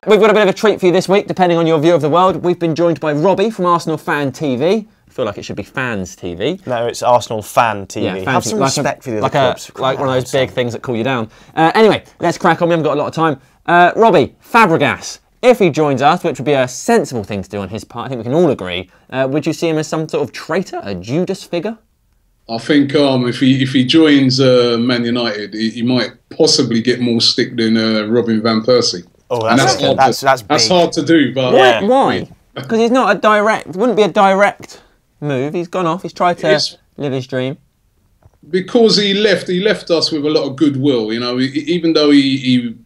we've got a bit of a treat for you this week, depending on your view of the world. We've been joined by Robbie from ArsenalFanTV. I feel like it should be Fans TV. No, it's ArsenalFanTV. Yeah, have some respect for the other clubs. Like one of those big things that cool you down. Anyway, let's crack on. We haven't got a lot of time. Robbie, Fabregas, if he joins us, which would be a sensible thing to do on his part, I think we can all agree, would you see him as some sort of traitor, a Judas figure? I think if he joins Man United, he might possibly get more stick than Robin van Persie. Oh, that's hard to do, but why? Because he's not a direct. It wouldn't be a direct move. He's gone off. He's tried to live his dream. Because he left us with a lot of goodwill. You know, even though he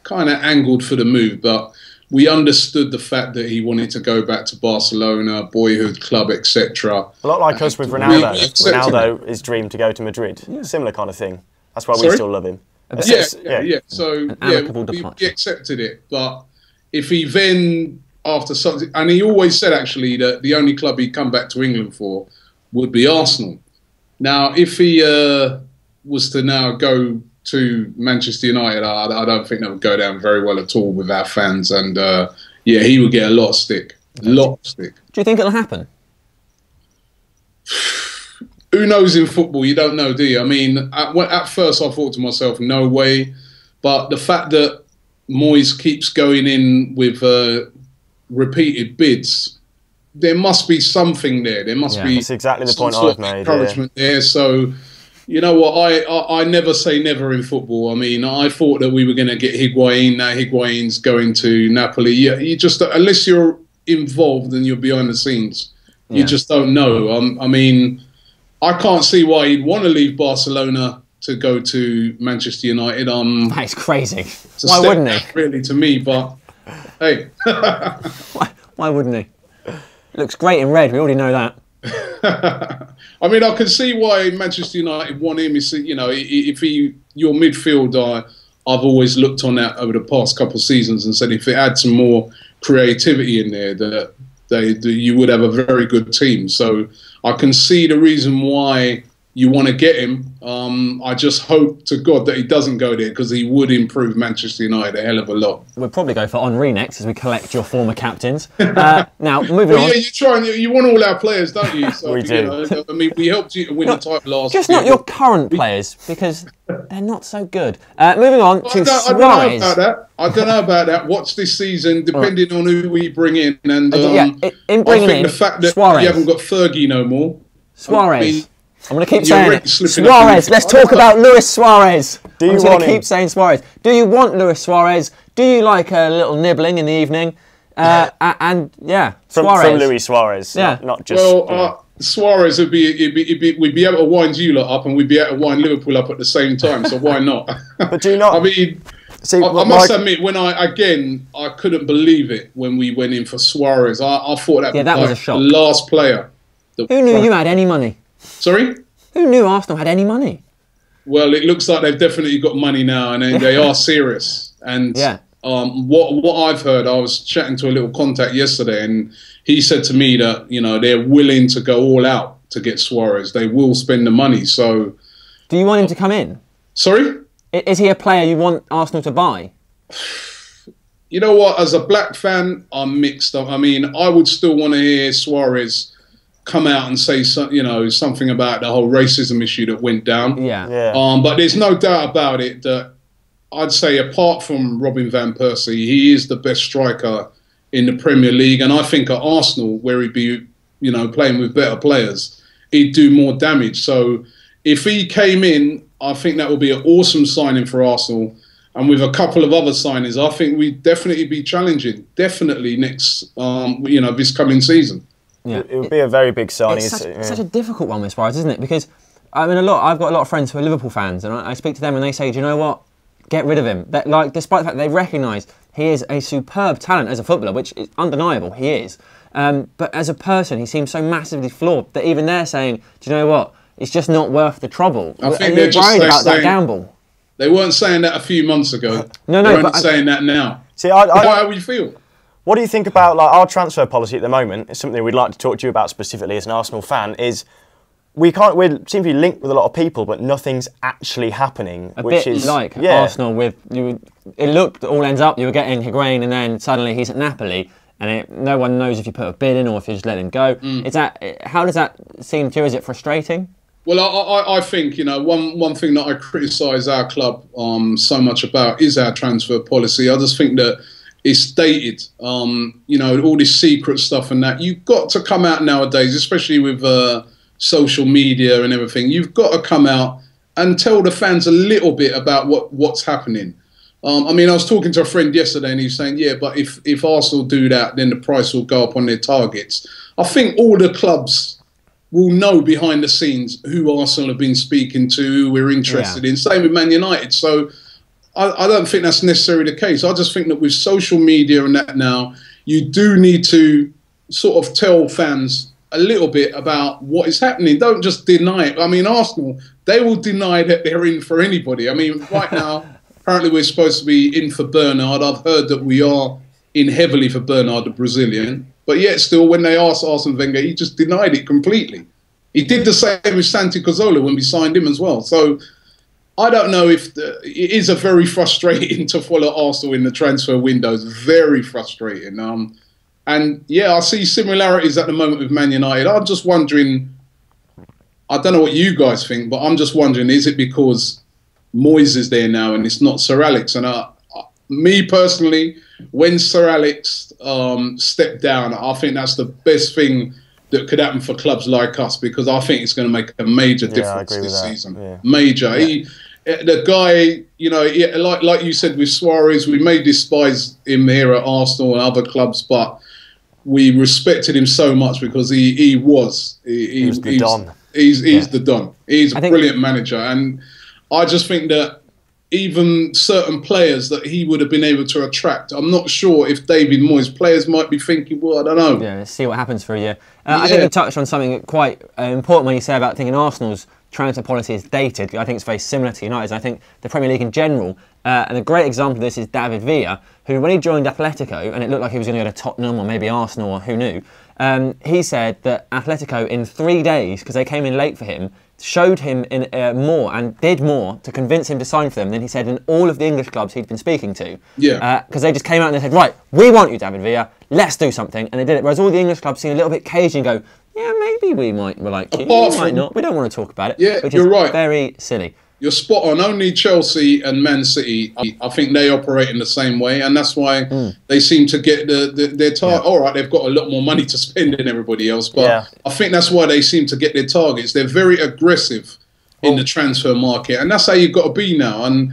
kind of angled for the move, but we understood the fact that he wanted to go back to Barcelona, boyhood club, etc. A lot like us with Ronaldo. Ronaldo, his dream to go to Madrid. Yeah. Similar kind of thing. That's why we still love him. Yeah. So we accepted it. But if he then, after something, and he always said actually that the only club he'd come back to England for would be Arsenal. Now, if he was to now go to Manchester United, I don't think that would go down very well at all with our fans, and yeah, he would get a lot of stick. A lot of stick. Do you think it'll happen? Who knows in football? You don't know, do you? I mean, at first I thought to myself, no way. But the fact that Moyes keeps going in with repeated bids, there must be something there. There must be. That's exactly the point I've made. Encouragement there. So, you know what? I never say never in football. I mean, I thought that we were going to get Higuain. Now Higuain's going to Napoli. Yeah, you just, unless you're involved and you're behind the scenes, you just don't know. I mean, I can't see why he'd want to leave Barcelona to go to Manchester United. That's crazy. Why wouldn't he? Really, to me, but hey. why wouldn't he? Looks great in red. We already know that. I mean, I can see why Manchester United want him. You know, if your midfield, I've always looked on that over the past couple of seasons and said if it had some more creativity in there, that you would have a very good team. So I can see the reason why you want to get him. I just hope to God that he doesn't go there, because he would improve Manchester United a hell of a lot. We'll probably go for Henry next as we collect your former captains. Now, moving on. Yeah, you want all our players, don't you? So, we do. You know, I mean, we helped you to win the title last year. Just not your current players, because they're not so good. Moving on to Suarez. I don't know about that. Watch this season, depending on who we bring in. And in bringing in the fact that Suarez. you haven't got Fergie no more. Suarez. I'm going to keep saying it. Suarez. Let's talk about Luis Suarez. I'm going to keep saying Suarez. Do you want Luis Suarez? Do you like a little nibbling in the evening? And yeah, Suarez. From Luis Suarez. Yeah. Not just. Well, Suarez we'd be able to wind you lot up, and we'd be able to wind Liverpool up at the same time. So why not? But do you not? I mean, see, I must admit, when I couldn't believe it when we went in for Suarez. I thought that was a shock. The last player. Who knew you had any money? Sorry? Who knew Arsenal had any money? Well, it looks like they've definitely got money now, and they are serious. And what I've heard, I was chatting to a little contact yesterday, and he said to me that they're willing to go all out to get Suarez. They will spend the money. So, do you want him to come in? Sorry? Is he a player you want Arsenal to buy? You know what? As a black fan, I'm mixed up. I mean, I would still want to hear Suarez come out and say something about the whole racism issue that went down. But there's no doubt about it that I'd say, apart from Robin van Persie, he is the best striker in the Premier League. And I think at Arsenal, where he'd be playing with better players, he'd do more damage. So if he came in, I think that would be an awesome signing for Arsenal. And with a couple of other signings, I think we'd definitely be challenging, next this coming season. Yeah. It would be a very big signing. It's such a difficult one with Suarez, isn't it? Because I mean, I've got a lot of friends who are Liverpool fans, and I speak to them and they say, do you know what? Get rid of him. Despite the fact they recognise he is a superb talent as a footballer, which is undeniable, he is. But as a person, he seems so massively flawed that even they're saying, do you know what? It's just not worth the trouble. I think they're worried about that gamble. They weren't saying that a few months ago. No, they're only saying that now. See, how would you feel? What do you think about our transfer policy at the moment? It's something we'd like to talk to you about specifically as an Arsenal fan. Is we seem to be linked with a lot of people, but nothing's actually happening. Which is like Arsenal with it looked all ends up. You were getting Higuain, and then suddenly he's at Napoli, and no one knows if you put a bid in or if you just let him go. How does that seem to you? Is it frustrating? Well, I think, you know, one thing that I criticise our club so much about is our transfer policy. I just think that it's dated. You know, all this secret stuff and that. You've got to come out nowadays, especially with social media and everything. You've got to come out and tell the fans a little bit about what's happening. I mean, I was talking to a friend yesterday and he was saying, yeah, but if Arsenal do that, then the price will go up on their targets. I think all the clubs will know behind the scenes who Arsenal have been speaking to, who we're interested in. Same with Man United. So I don't think that's necessarily the case. I just think that with social media and that now, you do need to sort of tell fans a little bit about what is happening. Don't just deny it. I mean, Arsenal, they will deny that they're in for anybody. I mean, right now, apparently we're supposed to be in for Bernard. I've heard that we are in heavily for Bernard, the Brazilian. But yet still, when they asked Arsene Wenger, he just denied it completely. He did the same with Santi Cazorla when we signed him as well. So I don't know if it is a very frustrating to follow Arsenal in the transfer windows. Very frustrating. And yeah, I see similarities at the moment with Man United. I'm just wondering, I don't know what you guys think, but I'm just wondering, is it because Moyes is there now and it's not Sir Alex? And me personally, when Sir Alex stepped down, I think that's the best thing that could happen for clubs like us, because I think it's going to make a major difference this season. Yeah. Major. The guy, you know, like you said with Suarez, we may despise him here at Arsenal and other clubs, but we respected him so much because he was the Don. He's the Don. He's a brilliant manager, and I just think that even certain players that he would have been able to attract, I'm not sure if David Moyes players might be thinking, well, I don't know. Yeah, let's see what happens for a year. I think you touched on something quite important when you say about thinking Arsenal's transfer policy is dated. I think it's very similar to United's. I think the Premier League in general, and a great example of this is David Villa, who when he joined Atletico, and it looked like he was going to go to Tottenham or maybe Arsenal or who knew, he said that Atletico in 3 days, because they came in late for him, showed him in more and did more to convince him to sign for them than he said in all of the English clubs he'd been speaking to. Yeah. Because they just came out and they said, right, we want you, David Villa, let's do something. And they did it. Whereas all the English clubs seem a little bit cagey and go, yeah, maybe we might like you, we might not. We don't want to talk about it. Yeah, which you're is right. Very silly. You're spot on. Only Chelsea and Man City, I think they operate in the same way, and that's why they seem to get their target. All right, they've got a lot more money to spend than everybody else, but I think that's why they seem to get their targets. They're very aggressive in the transfer market, and that's how you've got to be now. And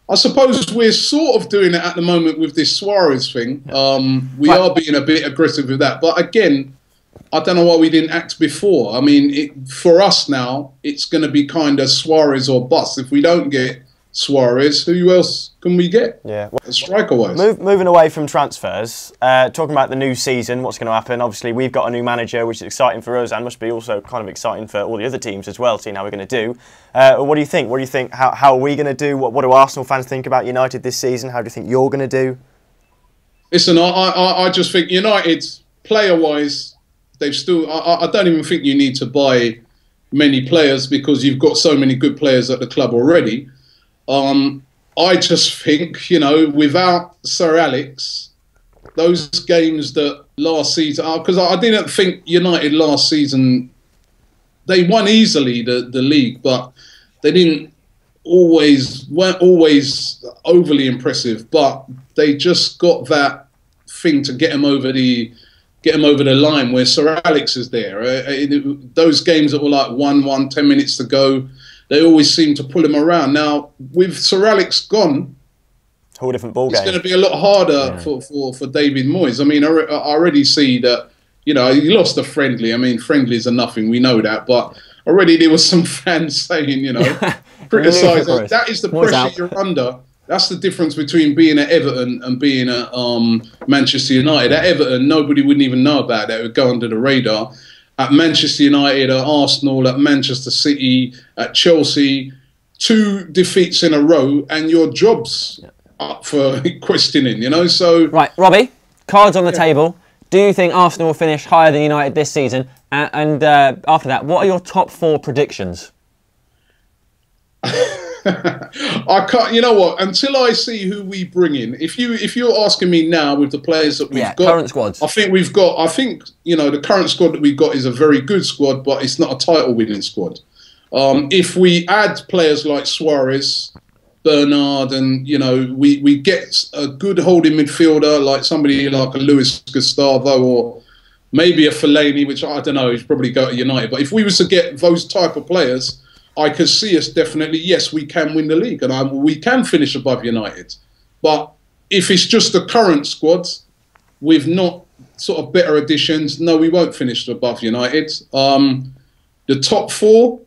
I suppose we're sort of doing it at the moment with this Suarez thing. We are being a bit aggressive with that, but again, I don't know why we didn't act before. I mean, for us now, it's going to be kind of Suarez or bust. If we don't get Suarez, who else can we get? Yeah, striker-wise. Moving away from transfers, talking about the new season, what's going to happen. Obviously, we've got a new manager, which is exciting for us and must be also kind of exciting for all the other teams as well, seeing how we're going to do. What do you think? What do you think? How are we going to do? What do Arsenal fans think about United this season? How do you think you're going to do? Listen, I just think United, player-wise, they've still. I don't even think you need to buy many players because you've got so many good players at the club already. I just think, you know, without Sir Alex, those games that last season, because I didn't think United last season, they won easily the league, but they weren't always overly impressive, but they just got that thing to get them over the line where Sir Alex is there. Those games that were like 1-1, 10 minutes to go, they always seem to pull him around. Now, with Sir Alex gone, whole different ball game. It's going to be a lot harder for David Moyes. I mean, I already see that, you know, he lost a friendly. I mean, friendlies are nothing, we know that. But already there was some fans saying, you know, criticising. That is the pressure you're under. That's the difference between being at Everton and being at Manchester United. At Everton, nobody wouldn't even know about that. It would go under the radar. At Manchester United, at Arsenal, at Manchester City, at Chelsea, 2 defeats in a row, and your job's up for questioning, you know? So right, Robbie, cards on the table. Do you think Arsenal will finish higher than United this season? And after that, what are your top 4 predictions? I can't. You know what? Until I see who we bring in, if you're asking me now with the players that we've got, current squads. I think we've got. I think the current squad that we've got is a very good squad, but it's not a title-winning squad. If we add players like Suarez, Bernard, and we get a good holding midfielder like somebody like a Luis Gustavo or maybe a Fellaini, which I don't know, he's probably go to United. But if we was to get those type of players, I could see us definitely, yes, we can win the league and we can finish above United. But if it's just the current squad with not sort of better additions, no, we won't finish above United. The top 4,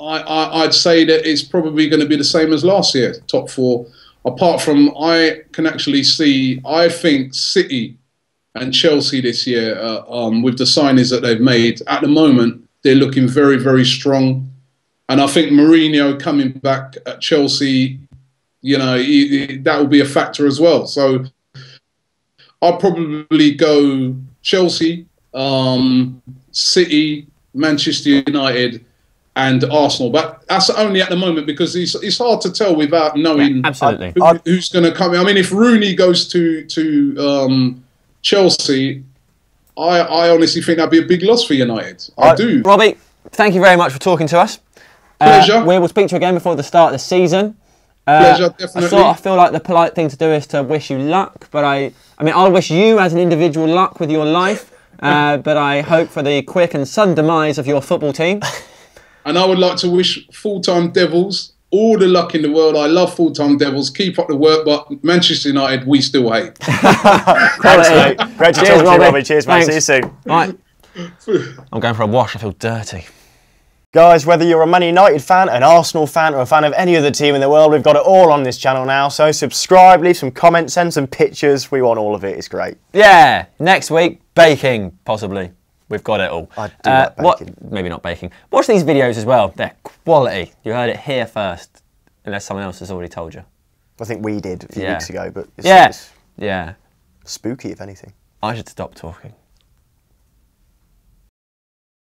I'd say that it's probably going to be the same as last year, top 4. Apart from, I can actually see, I think City and Chelsea this year, with the signings that they've made, at the moment, they're looking very, very strong. And I think Mourinho coming back at Chelsea, that will be a factor as well. So I'll probably go Chelsea, City, Manchester United, and Arsenal. But that's only at the moment because it's hard to tell without knowing who's going to come in. I mean, if Rooney goes to Chelsea, I honestly think that'd be a big loss for United. I do. Robbie, thank you very much for talking to us. Pleasure. We will speak to you again before the start of the season. Pleasure, definitely. I feel like the polite thing to do is to wish you luck, but I mean, I'll wish you as an individual luck with your life, but I hope for the quick and sudden demise of your football team. And I would like to wish Full-Time Devils all the luck in the world. I love Full-Time Devils. Keep up the work, but Manchester United, we still hate. Thanks, mate. Great to talk to you, Robbie. Cheers, mate. See you soon. Right. I'm going for a wash. I feel dirty. Guys, whether you're a Man United fan, an Arsenal fan, or a fan of any other team in the world, we've got it all on this channel now. So subscribe, leave some comments, send some pictures. We want all of it. It's great. Yeah. Next week, baking, possibly. We've got it all. I do like baking. Maybe not baking. Watch these videos as well. They're quality. You heard it here first, unless someone else has already told you. I think we did a few weeks ago, but it's spooky, if anything. I should stop talking.